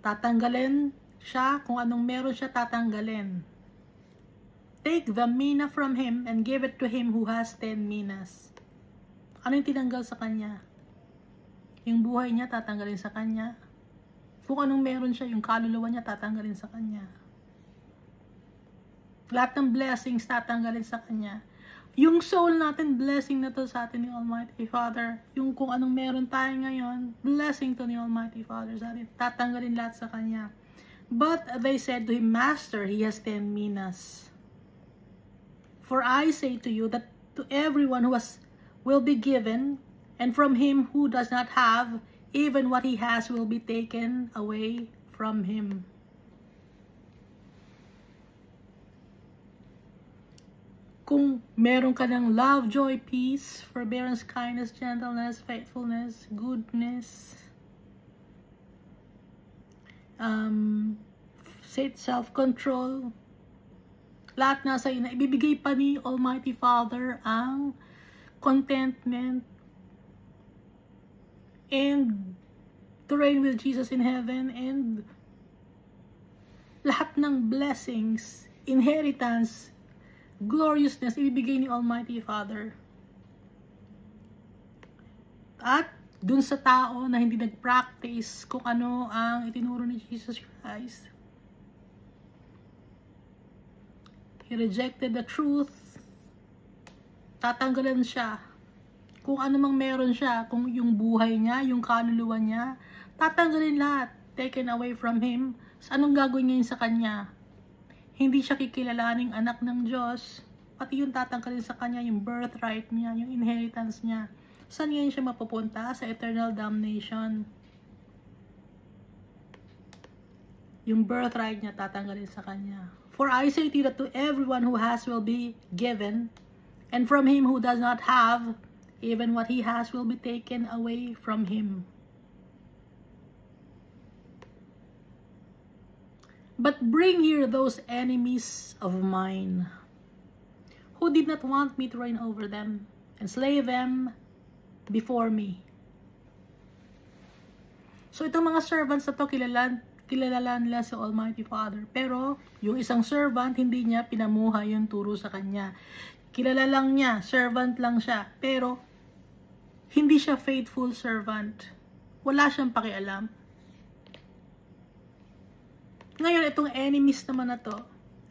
A: Tatanggalin siya, kung anong meron siya tatanggalin. Take the mina from him and give it to him who has 10 minas. Ano yung tinanggal sa kanya? Yung buhay niya tatanggalin sa kanya. Kung anong meron siya, yung kaluluwa niya tatanggalin sa kanya. Lahat ng blessings tatanggalin sa kanya. Yung soul natin, blessing na to sa atin ni Almighty Father. Yung kung anong meron tayo ngayon, blessing to ni Almighty Father sa atin. Tatanggalin lahat sa kanya. But they said to him, Master, he has 10 minas. For I say to you that to everyone who will be given, and from him who does not have, even what he has will be taken away from him. Kung meron ka ng love, joy, peace, forbearance, kindness, gentleness, faithfulness, goodness, self-control, lahat nasa iyo na ibibigay pa ni Almighty Father ang contentment and to reign with Jesus in heaven, and lahat ng blessings, inheritance, gloriousness, ibibigay ni Almighty Father. At dun sa tao na hindi nag-practice kung ano ang itinuro ni Jesus Christ, he rejected the truth, tatanggalan siya. Kung ano mang meron siya, kung yung buhay niya, yung kaluluwa niya, tatanggalin lahat, taken away from him. So, anong gagawin ngayon sa kanya? Hindi siya kikilalaning anak ng Diyos, pati yung tatanggalin sa kanya, yung birthright niya, yung inheritance niya. Saan ngayon siya mapupunta? Sa eternal damnation. Yung birthright niya tatanggalin sa kanya. For I say to you that to everyone who has will be given, and from him who does not have, even what he has will be taken away from him. But bring here those enemies of mine, who did not want me to reign over them, and slay them before me. So itong mga servants na to, kilala nila sa Almighty Father. Pero yung isang servant, hindi niya pinamuhay yung turo sa kanya. Kilala lang niya, servant lang siya. Pero Hindi siya faithful servant. Wala siyang pakialam. Ngayon, itong enemies naman na to,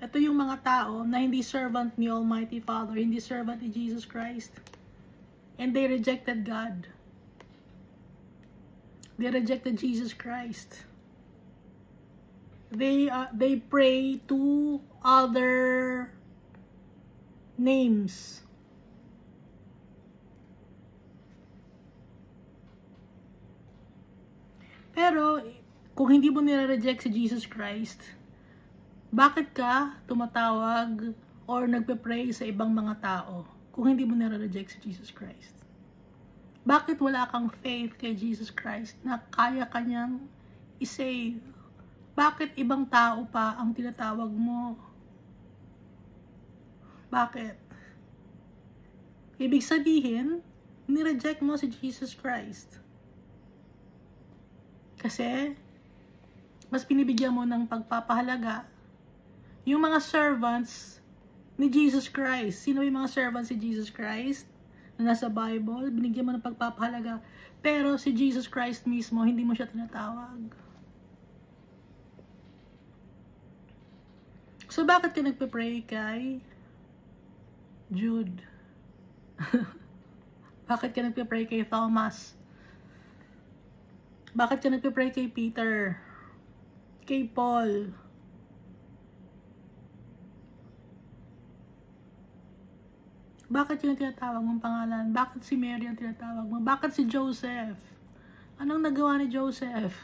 A: ito yung mga tao na hindi servant ni Almighty Father, hindi servant ni Jesus Christ. And they rejected God. They rejected Jesus Christ. They pray to other names. Pero, kung hindi mo nire-reject si Jesus Christ, bakit ka tumatawag or nagpe-pray sa ibang mga tao kung hindi mo nire-reject si Jesus Christ? Bakit wala kang faith kay Jesus Christ na kaya kanyang i-save? Bakit ibang tao pa ang tinatawag mo? Bakit? Ibig sabihin, nireject mo si Jesus Christ. Kasi, mas pinibigyan mo ng pagpapahalaga yung mga servants ni Jesus Christ. Sino yung mga servants ni Jesus Christ na nasa Bible? Binigyan mo ng pagpapahalaga. Pero si Jesus Christ mismo, hindi mo siya tinatawag. So, bakit ka nagpe-pray kay Jude? Bakit ka nagpe-pray kay Thomas? Bakit ka nagpe-pray kay Peter? Kay Paul? Bakit yung tinatawag mong pangalan? Bakit si Mary ang tinatawag mo? Bakit si Joseph? Anong nagawa ni Joseph?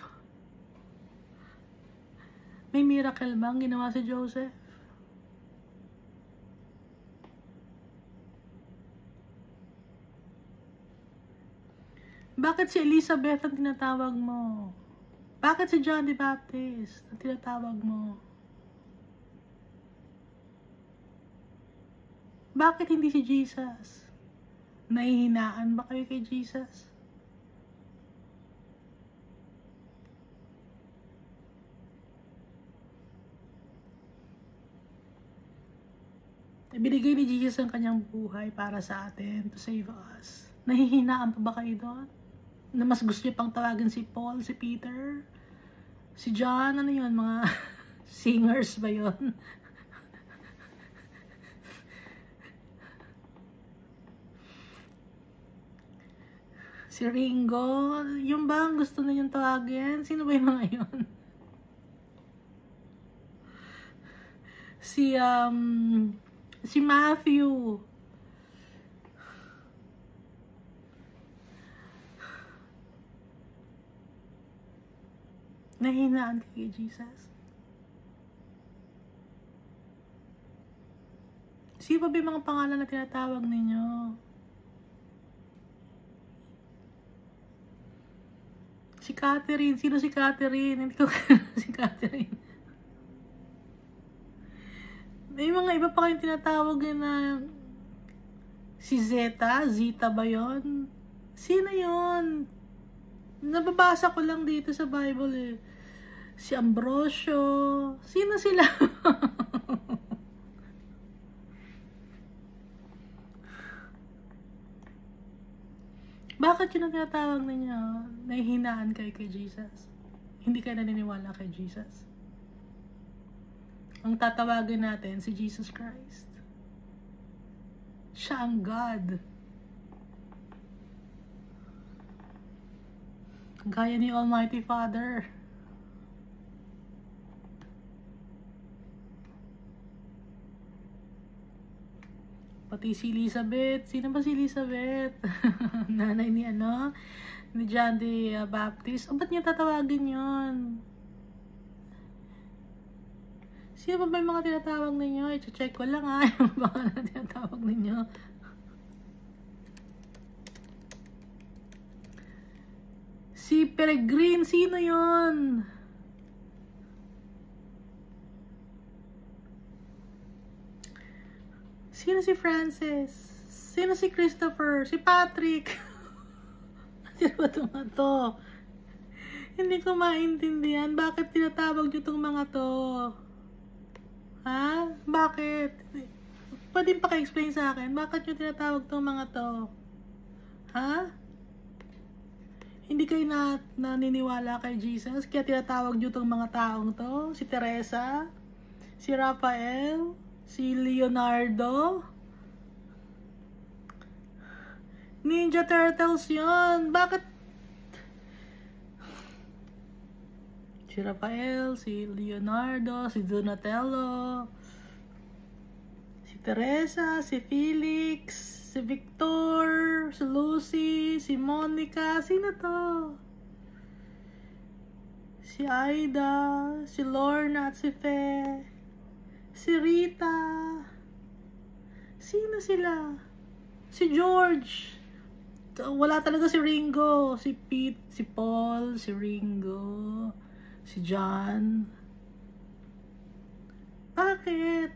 A: May miracle bang ginawa si Joseph? Bakit si Elizabeth ang tinatawag mo? Bakit si John the Baptist ang tinatawag mo? Bakit hindi si Jesus? Nahihinaan ba kayo kay Jesus? Ibinigay ni Jesus ang kanyang buhay para sa atin, to save us. Nahihinaan pa ba kayo doon? Na mas gusto niyo pang tawagin si Paul, si Peter, si John, ano yun, mga singers ba yun? Si Ringo, yung ba ang gusto na yung tawagin? Sino ba yung mga yun? Si Matthew. Nahinaan kay Jesus. Sino ba yung mga pangalan na tinatawag ninyo? Si Catherine. Sino si Catherine? Hindi ko si Catherine. May mga iba pa kayong tinatawag na si Zeta. Zeta ba yun? Sino yun? Nababasa ko lang dito sa Bible eh. Si Ambrosio. Sino sila? Bakit yun ang tinatawag ninyo? Nahihinaan kayo kay Jesus? Hindi kayo naniniwala kay Jesus? Ang tatawagin natin si Jesus Christ. Siya ang God. Gaya ni Almighty Father. Pati si Elizabeth. Sino ba si Elizabeth? Nanay ni ni John the Baptist. O, ba't niya tatawagin yun? Sino ba yung mga tinatawag ninyo? I-check ko lang ha. Yung mga tinatawag ninyo. Si Peregrine, sino yun? Sino si Francis? Sino si Christopher? Si Patrick? Sino ba ito mga to? Hindi ko maintindihan. Bakit tinatawag nyo itong mga to? Ha? Bakit? Pwede pa ka-explain sa akin? Bakit nyo tinatawag itong mga to? Ha? Hindi kayo naniniwala kay Jesus, kaya tinatawag nyo itong mga taong to, si Teresa, si Raphael, si Leonardo. Ninja Turtles yun. Bakit? Si Raphael, si Leonardo, si Donatello, si Teresa, si Felix, si Victor, si Lucy, si Monica. Sino to? Si Aida, si Lorna at si Fe, si Rita. Sino sila? Si George. Wala talaga si Ringo, si Pete, si Paul, si Ringo, si John. Bakit?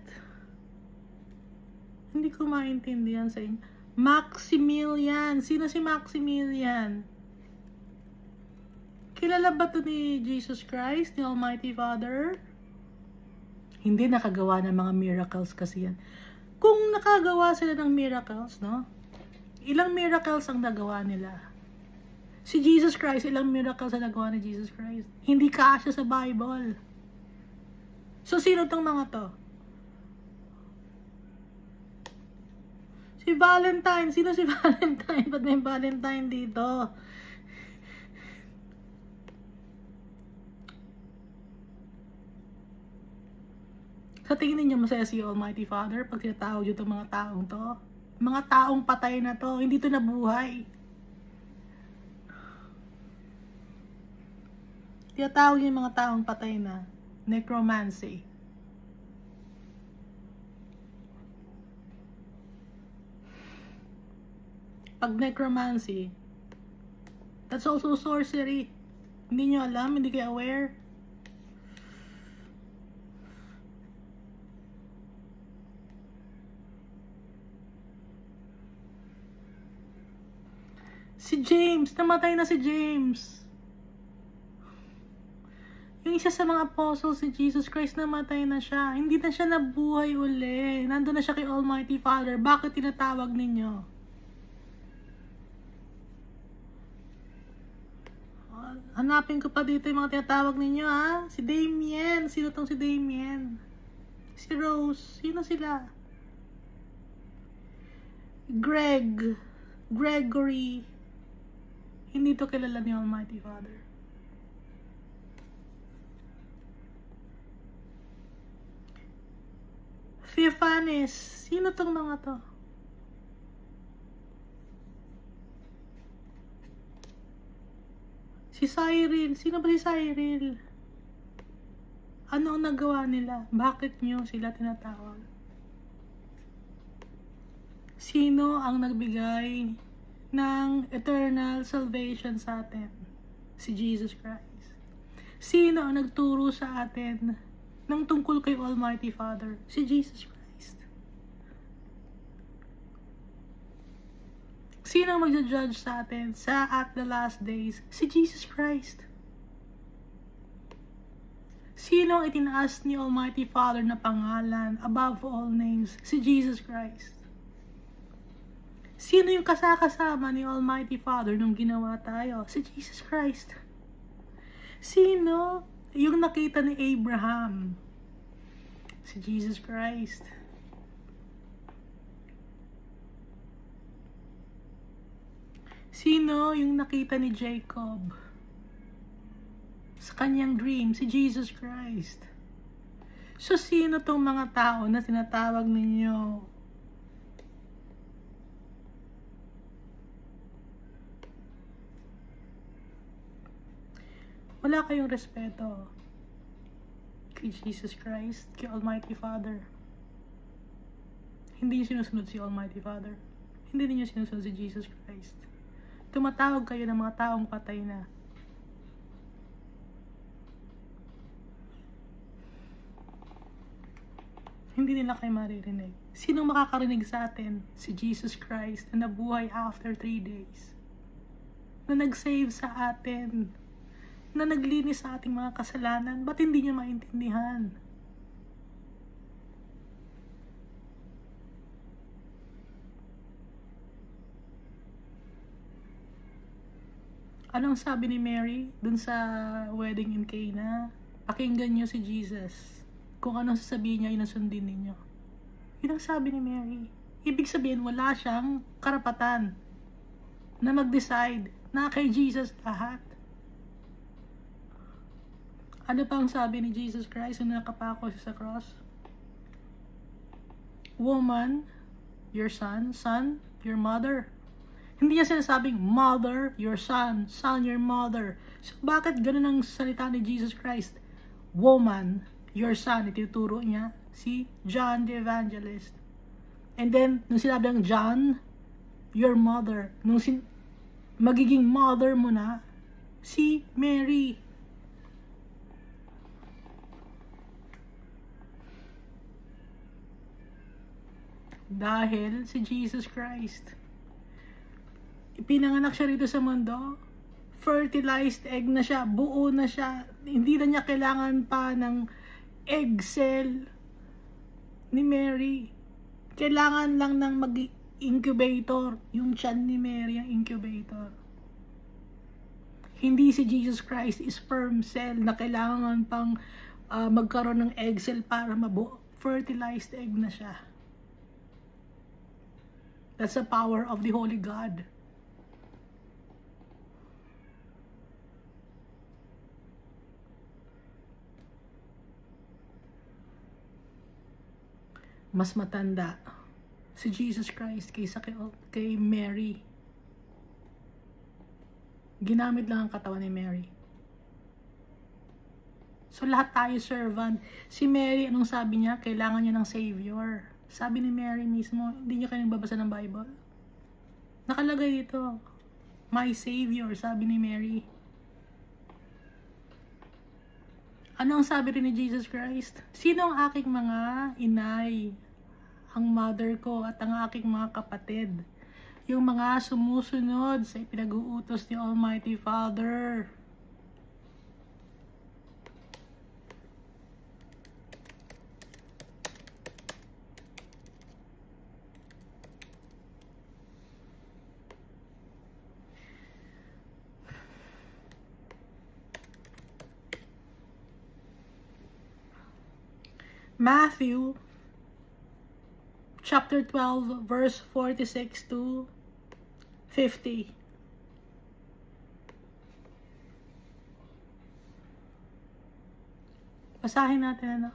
A: Hindi ko maintindihan sa inyo. Maximilian. Sino si Maximilian? Kilala ba ito ni Jesus Christ, ni Almighty Father? Hindi nakagawa ng mga miracles kasi yan. Kung nakagawa sila ng miracles, no? Ilang miracles ang nagawa nila? Si Jesus Christ, ilang miracles ang nagawa ni Jesus Christ? Hindi kasya sa Bible. So, sino tong mga to? Si Valentine. Sino si Valentine? Ba't may Valentine dito? Sa tingin ninyo masaya si Almighty Father pag tinatawag yung mga taong to? Mga taong patay na to, hindi to nabuhay. Tinatawag yung mga taong patay na. Necromancy. Pag necromancy, that's also sorcery. Hindi nyo alam, hindi kayo aware. Si James, namatay na si James. Yung isa sa mga apostles si Jesus Christ, namatay na siya. Hindi na siya nabuhay uli. Nandun na siya kay Almighty Father. Bakit tinatawag ninyo? Hanapin ko pa dito yung mga tinatawag ninyo, ha? Si Damien. Sino tong si Damien? Si Rose. Sino sila? Gregory. Hindi to kilala ni Almighty Father. Theophanes. Sino tong mga to? Si Cyril. Sino ba si Cyril? Ano ang nagawa nila? Bakit nyo sila tinatawag? Sino ang nagbigay ng eternal salvation sa atin? Si Jesus Christ. Sino ang nagturo sa atin ng tungkol kay Almighty Father? Si Jesus Christ. Sino ang magja-judge sa atin at the last days? Si Jesus Christ. Sino ang itinaas ni Almighty Father na pangalan above all names? Si Jesus Christ. Sino yung kasakasama ni Almighty Father nung ginawa tayo? Si Jesus Christ. Sino yung nakita ni Abraham? Si Jesus Christ. Sino yung nakita ni Jacob sa kanyang dream? Si Jesus Christ. So, sino tong mga tao na tinatawag ninyo? Wala kayong respeto kay Jesus Christ, kay Almighty Father. Hindi niyo sinusunod si Almighty Father. Hindi niyo sinusunod si Jesus Christ. Tumatawag kayo ng mga taong patay na. Hindi nila kayo maririnig. Sinong makakarinig sa atin? Si Jesus Christ na nabuhay after 3 days. Na nag-save sa atin. Na naglinis sa ating mga kasalanan. Ba't hindi niyo maintindihan? Anong sabi ni Mary dun sa wedding in Cana? Pakinggan niyo si Jesus. Kung anong sasabihin niya, yun ang sundin ninyo. Yun ang sabi ni Mary. Ibig sabihin, wala siyang karapatan na mag-decide na kay Jesus lahat. Ano pa ang sabi ni Jesus Christ nung nakapako siya sa cross? Woman, your son, your mother. Hindi niya sinasabing mother, your son, your mother. So bakit ganun ang salita ni Jesus Christ? Woman, your son, ituturo niya si John the Evangelist. And then, nung sinabi ng John, your mother, magiging mother mo na, si Mary. Dahil si Jesus Christ, ipinanganak siya rito sa mundo, fertilized egg na siya, buo na siya, hindi na niya kailangan pa ng egg cell ni Mary. Kailangan lang ng mag-incubator, yung tiyan ni Mary ang incubator. Hindi si Jesus Christ is sperm cell na kailangan pang magkaroon ng egg cell para mabuo. Fertilized egg na siya. That's the power of the Holy God. Mas matanda si Jesus Christ kaysa kay Mary. Ginamit lang ang katawan ni Mary. So lahat tayo servant. Si Mary, anong sabi niya? Kailangan niya ng Savior. Sabi ni Mary mismo, hindi niya kayo nagbabasa ng Bible? Nakalagay dito, my Savior, sabi ni Mary. Ano ang sabi rin ni Jesus Christ? Sino ang aking mga inay? Ang mother ko at ang aking mga kapatid. Yung mga sumusunod sa ipinag-uutos ni Almighty Father. Matthew chapter 12 verse 46 to 50. Basahin natin ano.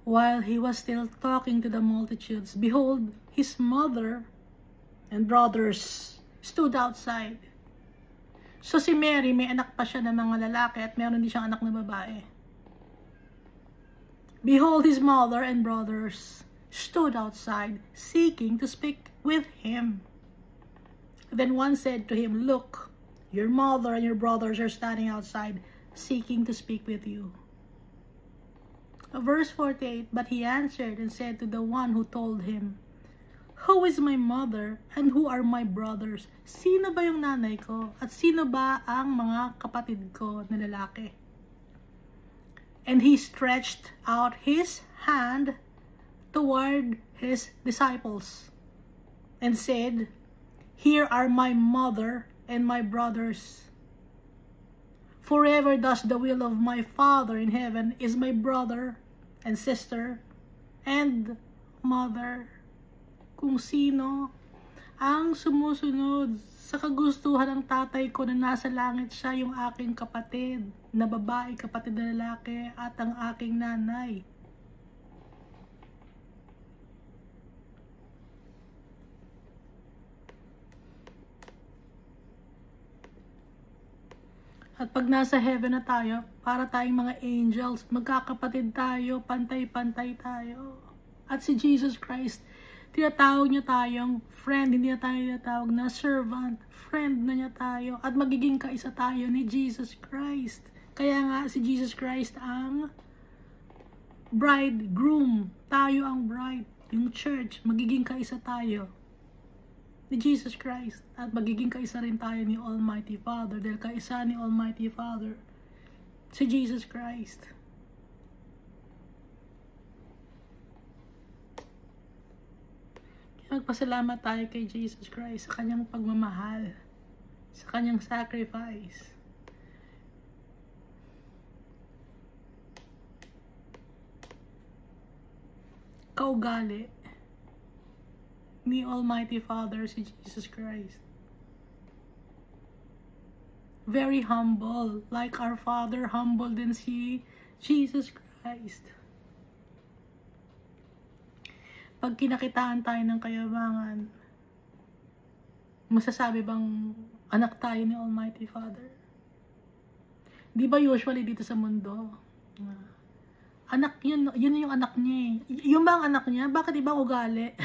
A: While he was still talking to the multitudes, behold, his mother and brothers stood outside. So si Mary, may anak pa siya ng mga lalaki at meron din siyang anak na babae. Behold, his mother and brothers stood outside, seeking to speak with him. Then one said to him, look, your mother and your brothers are standing outside, seeking to speak with you. Verse 48, but he answered and said to the one who told him, who is my mother and who are my brothers? Sino ba yung nanay ko at sino ba ang mga kapatid ko na lalaki? And he stretched out his hand toward his disciples and said, here are my mother and my brothers. Forever does the will of my Father in heaven is my brother and sister and mother. Kung sino ang sumusunod sa kagustuhan ng tatay ko na nasa langit, siya yung aking kapatid na babae, kapatid na lalaki, at ang aking nanay. At pag nasa heaven na tayo, para tayong mga angels, magkakapatid tayo, pantay-pantay tayo. At si Jesus Christ, tinatawag niya tayong friend, hindi na tayo tinatawag na servant. Friend na niya tayo at magiging kaisa tayo ni Jesus Christ. Kaya nga si Jesus Christ ang bridegroom. Tayo ang bride. Yung church, magiging kaisa tayo ni Jesus Christ. At magiging kaisa rin tayo ni Almighty Father. Dahil kaisa ni Almighty Father si Jesus Christ. Magpasalamat tayo kay Jesus Christ sa kanyang pagmamahal. sa kanyang sacrifice. Kaugali ni Almighty Father si Jesus Christ. Very humble, like our Father, humble din si Jesus Christ. Pag kinakitaan tayo ng kayabangan, masasabi bang anak tayo ni Almighty Father? Di ba usually dito sa mundo, anak yun yung anak niya eh. Yung bang anak niya, bakit ibang ugali?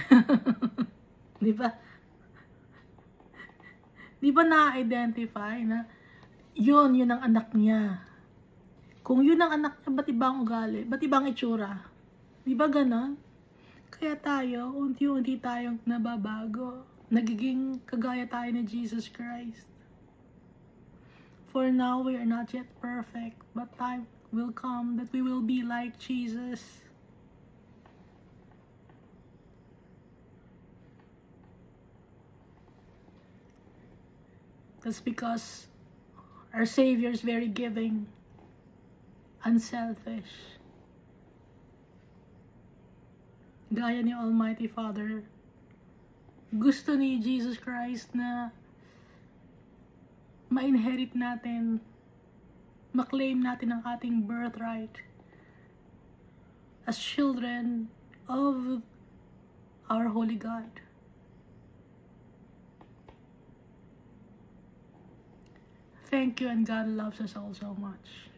A: Di ba? Di ba na-identify na yun ang anak niya? Kung yun ang anak niya, ba't ibang ugali? Ba't ibang itsura? Di ba ganon? Kaya tayo, unti-unti tayong nababago. Nagiging kagaya tayo ni Jesus Christ. For now, we are not yet perfect, but time will come that we will be like Jesus. That's because our Savior is very giving, unselfish. Gaya ni Almighty Father, gusto ni Jesus Christ na ma-inherit natin, ma-claim natin ang ating birthright as children of our Holy God. Thank you, and God loves us all so much.